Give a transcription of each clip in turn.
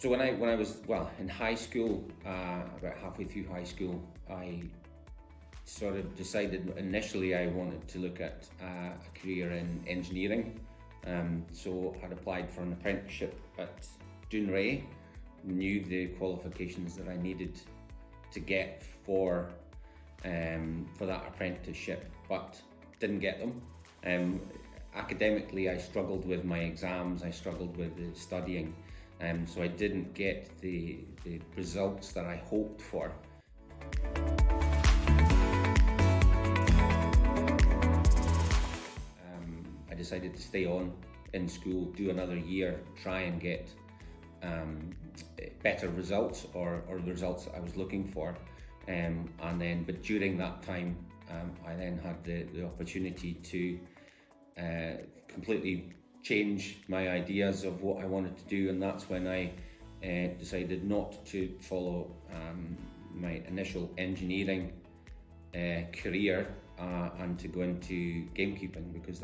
So when I was, in high school, about halfway through high school, I sort of decided initially I wanted to look at a career in engineering. So I'd applied for an apprenticeship at Dunrobin, knew the qualifications that I needed to get for that apprenticeship, but didn't get them. Academically, I struggled with my exams, I struggled with the studying, so I didn't get the results that I hoped for. I decided to stay on in school, do another year, try and get better results or the results that I was looking for. But during that time, I then had the opportunity to completely change my ideas of what I wanted to do, and that's when I decided not to follow my initial engineering career and to go into gamekeeping, because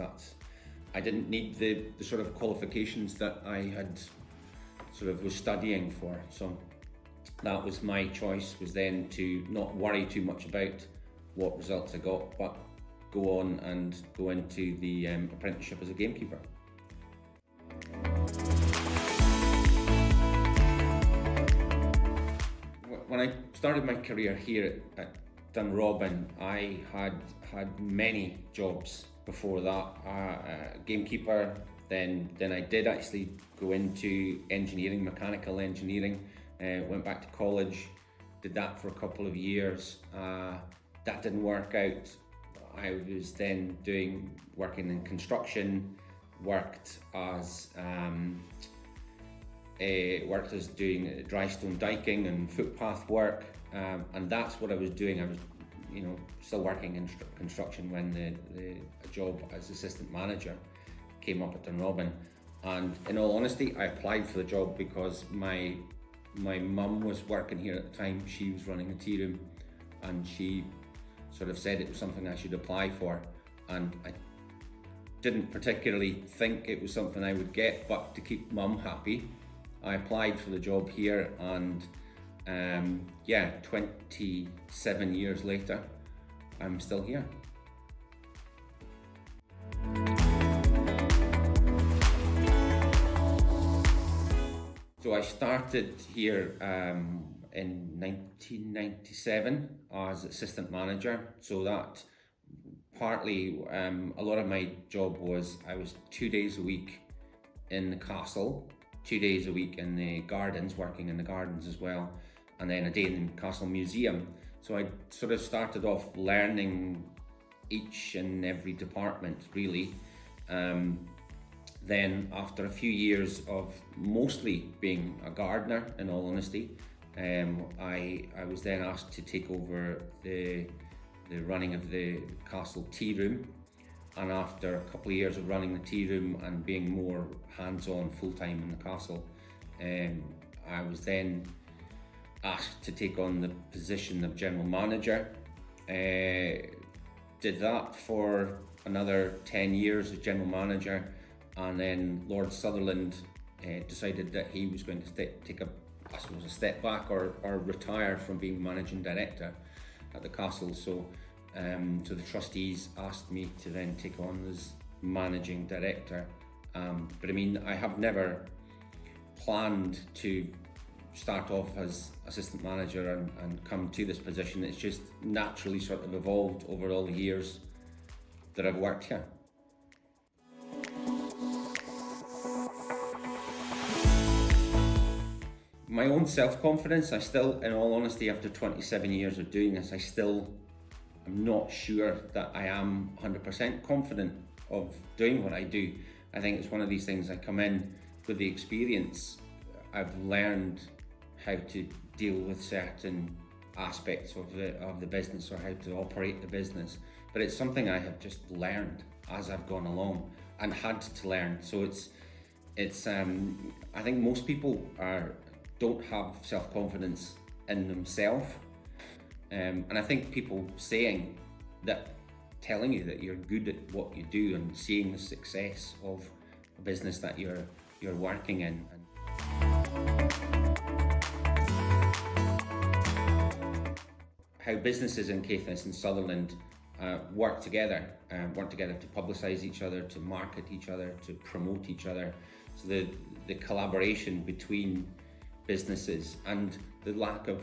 I didn't need the sort of qualifications that I had was studying for. So that was my choice, was then to not worry too much about what results I got, but go on and go into the apprenticeship as a gamekeeper. When I started my career here at Dunrobin, I had many jobs before that. Gamekeeper, then I did actually go into engineering, mechanical engineering. Went back to college, did that for a couple of years. That didn't work out. I was then working in construction, worked as doing dry stone diking and footpath work, and that's what I was doing. I was, still working in construction when the job as assistant manager came up at Dunrobin. And in all honesty, I applied for the job because my mum was working here at the time. She was running a tea room, and she sort of said it was something I should apply for, and I didn't particularly think it was something I would get, but to keep mum happy, I applied for the job here, and 27 years later, I'm still here. So I started here in 1997 as assistant manager. So that partly, a lot of my job was, I was 2 days a week in the castle, 2 days a week in the gardens, working in the gardens as well, and then a day in the castle museum. So I sort of started off learning each and every department, really. Then after a few years of mostly being a gardener, in all honesty, I was then asked to take over the running of the castle tea room. And after a couple of years of running the tea room and being more hands-on full-time in the castle, I was then asked to take on the position of general manager. Did that for another 10 years as general manager, and then Lord Sutherland decided that he was going to take a step back or retire from being managing director at the castle. So the trustees asked me to then take on as managing director. But I mean, I have never planned to start off as assistant manager and come to this position. It's just naturally sort of evolved over all the years that I've worked here. My own self-confidence, I still, in all honesty, after 27 years of doing this, I'm not sure that I am 100% confident of doing what I do. I think it's one of these things, I come in with the experience. I've learned how to deal with certain aspects of the business, or how to operate the business. But it's something I have just learned as I've gone along and had to learn. So I think most people don't have self-confidence in themselves. And I think people telling you that you're good at what you do and seeing the success of a business that you're working in. how businesses in Caithness and Sutherland work together to publicise each other, to market each other, to promote each other. So the collaboration between businesses and the lack of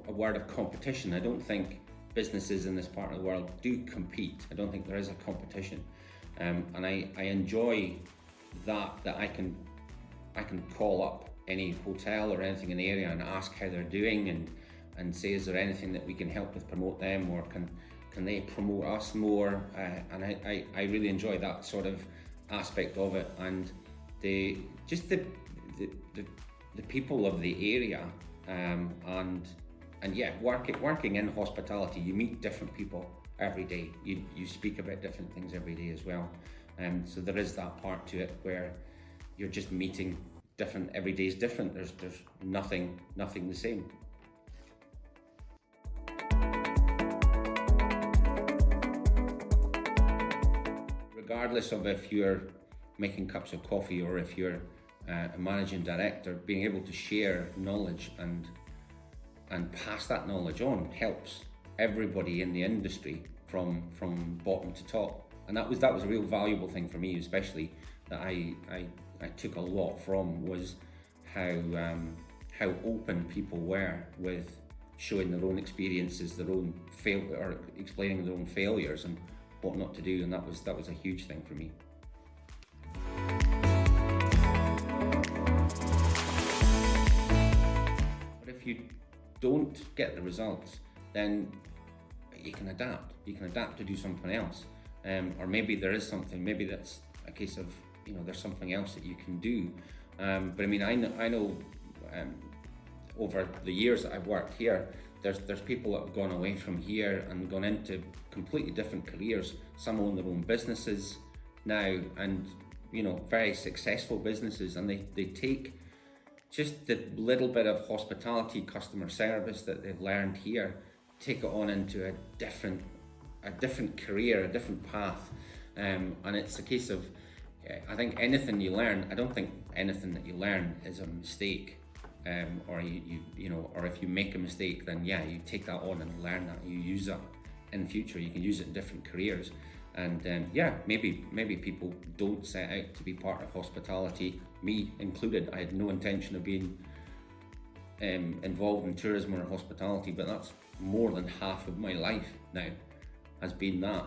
a word of competition. I don't think businesses in this part of the world do compete. I don't think there is a competition, and I enjoy that I can call up any hotel or anything in the area and ask how they're doing and say, is there anything that we can help with, promote them, or can they promote us more? And I really enjoy that sort of aspect of it, and the people of the area, and yeah, working in hospitality, you meet different people every day. You speak about different things every day as well. So there is that part to it where you're just meeting different. Every day is different. There's nothing the same. Regardless of if you're making cups of coffee or if you're a managing director, being able to share knowledge and pass that knowledge on helps everybody in the industry from bottom to top. And that was a real valuable thing for me, especially that I took a lot from, was how open people were with showing their own experiences, their own or explaining their own failures and what not to do, and that was a huge thing for me. But if you don't get the results, then you can adapt. You can adapt to do something else, or maybe there is something. Maybe that's a case of, there's something else that you can do. But I mean, I know over the years that I've worked here, there's people that have gone away from here and gone into completely different careers. Some own their own businesses now, and very successful businesses, and they take just the little bit of hospitality, customer service that they've learned here, take it on into a different career, a different path, and it's a case of, I think anything you learn, I don't think anything that you learn is a mistake, or or if you make a mistake, then yeah, you take that on and learn that, you use that in the future, you can use it in different careers. And maybe people don't set out to be part of hospitality, me included. I had no intention of being involved in tourism or hospitality, but that's more than half of my life now has been that.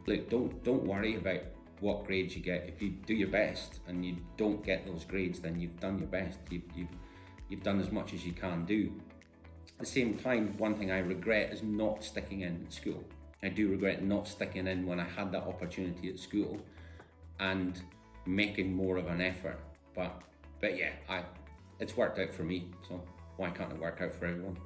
Look, don't worry about what grades you get. If you do your best and you don't get those grades, then you've done your best. You've done as much as you can do. At the same time, one thing I regret is not sticking in school. I do regret not sticking in when I had that opportunity at school and making more of an effort. But yeah, it's worked out for me, so why can't it work out for everyone?